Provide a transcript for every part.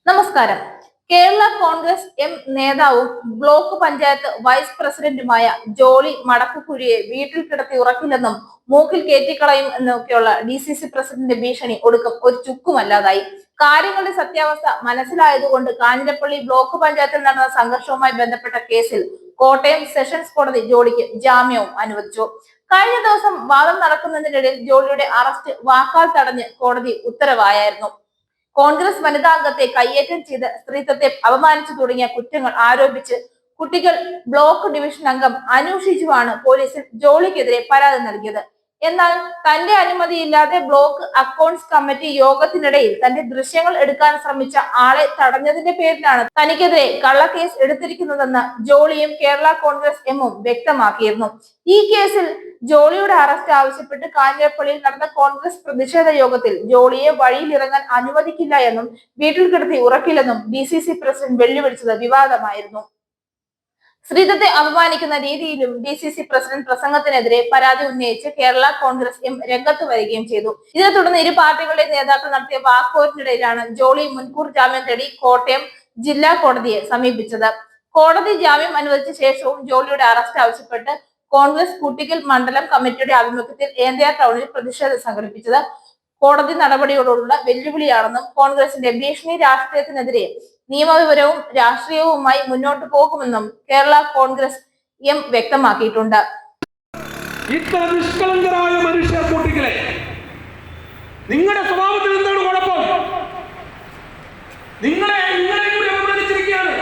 നമസ്കാരം. കേരള കോൺഗ്രസ് എം നേതാവും block panchayat vice പ്രസിഡന്റുമായ ജോളി മടക്കുകുഴിയെ വീട്ടിൽ കിടത്തി ഉറക്കില്ലെന്നും മൂക്കിൽ കയറ്റിക്കളയും എന്നൊക്കെയുള്ള DCC പ്രസിഡന്റ് ഭീഷണി ഒടുക്കം ഒരു ചുക്കുമല്ലാതായി. കാര്യങ്ങളുടെ സത്യാവസ്ഥ മനസ്സിലായതുകൊണ്ട് കാഞ്ഞിരപ്പള്ളി ബ്ലോക്ക് പഞ്ചായത്തിൽ നടന്ന സംഘർഷവുമായി ബന്ധപ്പെട്ട കേസിൽ കോട്ടയം സെഷൻസ് കോടതി ജോളിക്ക് ജാമ്യവും അനുവദിച്ചു. കഴിഞ്ഞ ദിവസം വാദം നടക്കുന്നതിനിടയിൽ ജോളിയുടെ അറസ്റ്റ് വാക്കാൽ തടഞ്ഞ് കോടതി ഉത്തരവായിരുന്നു. കോൺഗ്രസ് വനിതാ അംഗത്തെ കയ്യേറ്റം ചെയ്ത് സ്ത്രീത്വത്തെ അപമാനിച്ചു തുടങ്ങിയ കുറ്റങ്ങൾ ആരോപിച്ച് കുട്ടികൾ ബ്ലോക്ക് ഡിവിഷൻ അംഗം അനു ഷിജുവാണ് പോലീസിൽ ജോളിക്കെതിരെ പരാതി നൽകിയത്. എന്നാൽ തന്റെ അനുമതിയില്ലാതെ ബ്ലോക്ക് അക്കൗണ്ട്സ് കമ്മിറ്റി യോഗത്തിനിടയിൽ തന്റെ ദൃശ്യങ്ങൾ എടുക്കാൻ ശ്രമിച്ച ആളെ തടഞ്ഞതിന്റെ പേരിലാണ് തനിക്കെതിരെ കള്ളക്കേസ് എടുത്തിരിക്കുന്നതെന്ന് ജോളിയും കേരള കോൺഗ്രസ് എമ്മും വ്യക്തമാക്കിയിരുന്നു. ഈ കേസിൽ ജോളിയുടെ അറസ്റ്റ് ആവശ്യപ്പെട്ട് കാഞ്ഞിരപ്പള്ളിയിൽ നടന്ന കോൺഗ്രസ് പ്രതിഷേധ യോഗത്തിൽ ജോളിയെ വഴിയിലിറങ്ങാൻ അനുവദിക്കില്ല എന്നും വീട്ടിൽ കിടത്തി ഉറക്കില്ലെന്നും DCC പ്രസിഡന്റ് വെല്ലുവിളിച്ചത് വിവാദമായിരുന്നു. സ്ത്രീത്വത്തെ അപമാനിക്കുന്ന രീതിയിലും DCC പ്രസിഡന്റ് പ്രസംഗത്തിനെതിരെ പരാതി ഉന്നയിച്ച് കേരള കോൺഗ്രസ് എം രംഗത്ത് വരികയും ചെയ്തു. ഇതിനെ തുടർന്ന് ഇരു പാർട്ടികളുടെ നേതാക്കൾ നടത്തിയ വാക്കോറ്റിനിടയിലാണ് ജോളി മുൻകൂർ ജാമ്യം തേടി കോട്ടയം ജില്ലാ കോടതിയെ സമീപിച്ചത്. കോടതി ജാമ്യം അനുവദിച്ച ശേഷവും ജോളിയുടെ അറസ്റ്റ് ആവശ്യപ്പെട്ട് കോൺഗ്രസ് കുട്ടിക്കൽ മണ്ഡലം കമ്മിറ്റിയുടെ ആഭിമുഖ്യത്തിൽ ഏന്ത്യ ടൗണിൽ പ്രതിഷേധം സംഘടിപ്പിച്ചത് കോടതി നടപടിയോടുള്ള വെല്ലുവിളിയാണെന്നും കോൺഗ്രസിന്റെ ഭീഷണി രാഷ്ട്രീയത്തിനെതിരെ നിയമവിവരവും രാഷ്ട്രീയവുമായി മുന്നോട്ട് പോകുമെന്നും കേരള കോൺഗ്രസ് എം വ്യക്തമാക്കിയിട്ടുണ്ട്. ഇത്ര നിഷ്കളങ്കരായ മനുഷ്യർ കുട്ടികളെ, നിങ്ങളുടെ സ്വഭാവത്തിൽ എന്താണ് കുഴപ്പം? നിങ്ങളെ കൂടി അപമാനിച്ചിരിക്കുകയാണ്.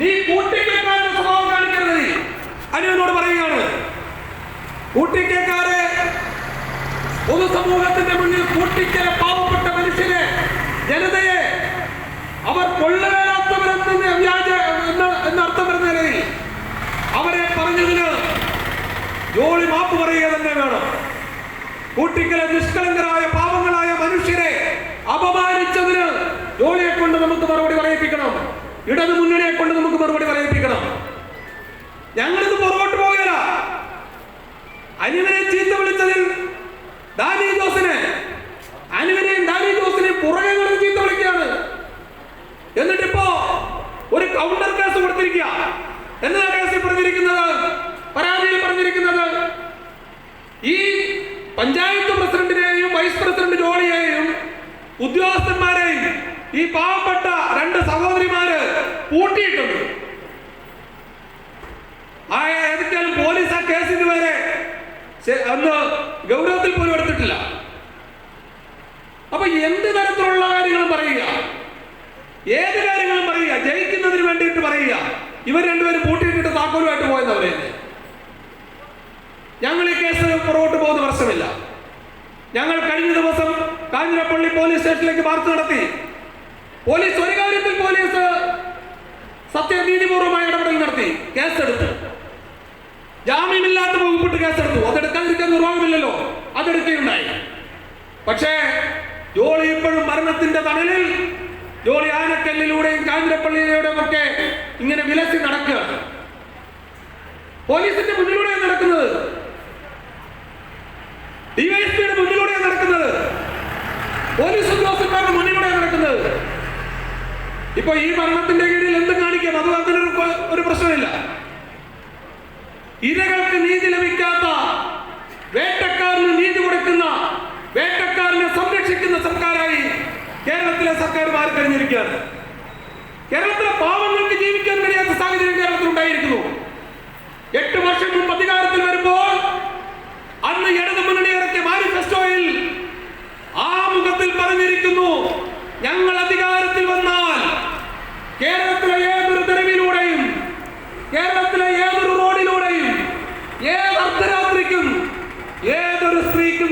നീ കൂട്ടിക്കേക്കാരുടെ സ്വഭാവം കാണിക്കരുത്. അനുവിനോട് പറയുകയാണ്, കൂട്ടിക്കേക്കാരെ പൊതുസമൂഹത്തിന്റെ മുന്നിൽ കൂട്ടിക്കര പാവപ്പെട്ട മനുഷ്യരെ, ജനതയെ അവർ കൊള്ളവേലാത്തവരെന്ന് എന്നർത്ഥം വരുന്ന നിലയിൽ അവരെ പറഞ്ഞതിന് ജോളി മാപ്പ് പറയുക തന്നെ വേണം. കൂട്ടിക്കലെ നിഷ്കളങ്കരായ പാവങ്ങളായ മനുഷ്യരെ അപമാനിച്ചതിന് ജോളിയെ കൊണ്ട് നമുക്ക് മറുപടി പറയിപ്പിക്കണം. ഇടതു മുന്നണിയെ കൊണ്ട് നമുക്ക് മറുപടി പറയിപ്പിക്കണം. ഞങ്ങളിത് പുറകോട്ട് പോകല. അനുവിനെ ചീത്ത വിളിച്ചതിൽ ഡാനി ജോസിനെ, അനുവിനെയും ഡാനി ജോസിനെയും പുറകെ ചീത്ത വിളിക്കുകയാണ്. എന്നിട്ടിപ്പോ ഒരു കൗണ്ടർ കേസ് കൊടുത്തിരിക്കുക. എന്താ കേസിൽ പറഞ്ഞിരിക്കുന്നത്? പരാതിയിൽ പറഞ്ഞിരിക്കുന്നത് ഈ പഞ്ചായത്ത് പ്രസിഡന്റിനെയും വൈസ് പ്രസിഡന്റ് ജോളിയെയും ഉദ്യോഗസ്ഥന്മാരെയും ഈ പാവപ്പെട്ട രണ്ട് സഹോദരിമാര് പൂട്ടിയിട്ടുണ്ട്. ഏതൊക്കെയാലും പോലീസ് ആ കേസിന് വരെ അന്ന് ഗൗരവത്തിൽ പോലും എടുത്തിട്ടില്ല. അപ്പൊ എന്ത് തരത്തിലുള്ള കാര്യങ്ങളും പറയുക, ഏത് കാര്യങ്ങളും പറയുക, ജയിക്കുന്നതിന് വേണ്ടിയിട്ട് പറയുക. ഇവർ രണ്ടുപേരും പൂട്ടിയിട്ടിട്ട് താക്കോലുമായിട്ട് പോയെന്നവരെ. ഞങ്ങൾ ഈ കേസ് പുറകോട്ട് പോകുന്ന പ്രശ്നമില്ല. ഞങ്ങൾ കഴിഞ്ഞ ദിവസം കാഞ്ഞിരപ്പള്ളി പോലീസ് സ്റ്റേഷനിലേക്ക് മാർച്ച് നടത്തി. പോലീസ് ഒരു കാര്യത്തിൽ പോലീസ് സത്യനീതിപൂർവമായ ഇടപെടൽ നടത്തി, കേസെടുത്തു. ജാമ്യമില്ലാത്ത വകുപ്പിട്ട് കേസെടുത്തു. അതെടുക്കാതിരിക്കാൻ നിർവാഹമില്ലല്ലോ, അതെടുക്കുകയുണ്ടായി. പക്ഷേ ജോളി ഇപ്പോഴും മരണത്തിന്റെ തണലിൽ, ജോളി ആനക്കല്ലിലൂടെയും കാഞ്ഞിരപ്പള്ളിയിലൂടെയും ഒക്കെ ഇങ്ങനെ വിലസി നടക്കുകയാണ്. പോലീസിന്റെ മുന്നിലൂടെയാണ് നടക്കുന്നത്, ഡിവൈഎസ്പിയുടെ മുന്നിലൂടെയാണ് നടക്കുന്നത്, പോലീസ് ഉദ്യോഗസ്ഥന്മാരുടെ മുന്നിലൂടെയാണ് നടക്കുന്നത്. ഇപ്പൊ ഈ മരണത്തിന്റെ കീഴിൽ എന്തും കാണിക്കാം, അത് അങ്ങനെ ഒരു പ്രശ്നമില്ല. ഇരകൾക്ക് നീതി ലഭിക്കാത്ത, വേട്ടക്കാരന് നീതി കൊടുക്കുന്ന, വേട്ടക്കാരനെ സംരക്ഷിക്കുന്ന സർക്കാരായി കേരളത്തിലെ സർക്കാർ മാറി കഴിഞ്ഞിരിക്കുകയാണ്. കേരളത്തിലെ പാവങ്ങൾക്ക് ജീവിക്കാൻ കഴിയാത്ത സാഹചര്യം കേരളത്തിൽ ഉണ്ടായിരിക്കുന്നു. 8 വർഷം മുമ്പ് അധികാരത്തിൽ വരുമ്പോൾ അന്ന് ഇടതു മുന്നണി ഇറക്കിയ മാനിഫെസ്റ്റോയിൽ ആമുഖത്തിൽ പറഞ്ഞിരിക്കുന്നു, ഞങ്ങൾ അധികാരത്തിൽ വന്നാൽ കേരളത്തിലെ ഏതൊരു തെരുവിലൂടെയും, കേരളത്തിലെ ഏതൊരു റോഡിലൂടെയും, ഏത് അർദ്ധരാത്രിക്കും, ഏതൊരു സ്ത്രീക്കും.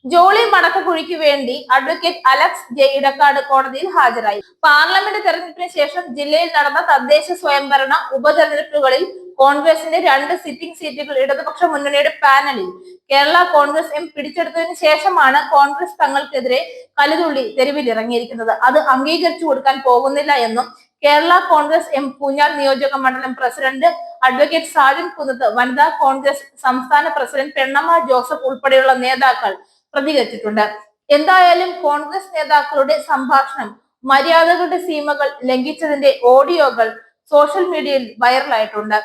ജോളി മടക്കുകുഴിക്ക് വേണ്ടി അഡ്വക്കേറ്റ് അലക്സ് ജെ ഇടക്കാട് കോടതിയിൽ ഹാജരായി. പാർലമെന്റ് തെരഞ്ഞെടുപ്പിന് ശേഷം ജില്ലയിൽ നടന്ന തദ്ദേശ സ്വയംഭരണ ഉപതെരഞ്ഞെടുപ്പുകളിൽ കോൺഗ്രസിന്റെ 2 സിറ്റിംഗ് സീറ്റുകൾ ഇടതുപക്ഷ മുന്നണിയുടെ പാനലിൽ കേരള കോൺഗ്രസ് എം പിടിച്ചെടുത്തതിനു ശേഷമാണ് കോൺഗ്രസ് തങ്ങൾക്കെതിരെ കലിതുള്ളി തെരുവിലിറങ്ങിയിരിക്കുന്നത്. അത് അംഗീകരിച്ചു കൊടുക്കാൻ പോകുന്നില്ല എന്നും കേരള കോൺഗ്രസ് എം പൂഞ്ഞാൽ നിയോജക മണ്ഡലം പ്രസിഡന്റ് അഡ്വക്കേറ്റ് സാജൻ കുന്നത്ത്, വനിതാ കോൺഗ്രസ് സംസ്ഥാന പ്രസിഡന്റ് പെണ്ണമ്മ ജോസഫ് ഉൾപ്പെടെയുള്ള നേതാക്കൾ പ്രതികരിച്ചിട്ടുണ്ട്. എന്തായാലും കോൺഗ്രസ് നേതാക്കളുടെ സംഭാഷണം മര്യാദകളുടെ സീമകൾ ലംഘിച്ചതിന്റെ ഓഡിയോകൾ സോഷ്യൽ മീഡിയയിൽ വൈറലായിട്ടുണ്ട്.